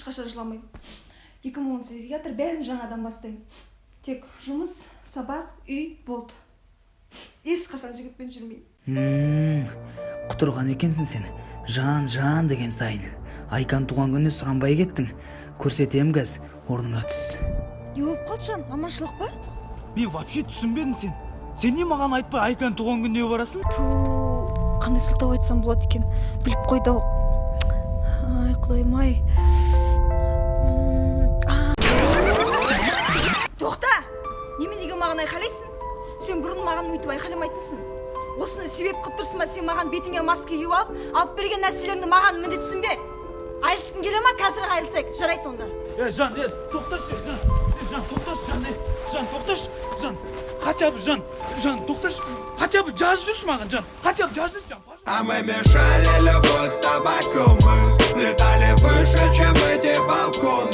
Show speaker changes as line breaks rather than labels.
ешқашан жыламаймын. 2018-ге қатар бәрін жаңадан бастаймын. Тек жұмыс, сабақ, үй болды. Ешқашан жігітпен жүрмеймін.
Құтырған екенсің сен. Жан деген сайын. Айкан туған күніне сұранбай кеттің. Көрсетем газ, орныңа түс.
Не болып қалды жан, аманшылық па?
Мен вообще түсінбедім сен. Сен не маған айтпай Айкан туған күніне барасың?
Қандай сылтау айтсам болады екен, біліп қойды ау. Ай, құдайым ай. Тоқта! Неменеге маған айқайлайсың? Сен бұрын маған өйтіп айқайламайтынсың. Осыны себеп қып тұрсың ба, сен маған бетіңе маска киіп алып берген нәрселеріңді маған міндетсің бе? Айылсың келе ма, қазір айылсайық, жарайды онда.
Жан, тоқташы, Жан, тоқташы, Жан, тоқташы, Жан. Хотя бы, Жан, тоқташы. Хотя бы жазып жүрші маған, Жан. Хотя бы жазып, Жан.
А мы мешали любовь с табаком, мы летали выше, чем эти балконы.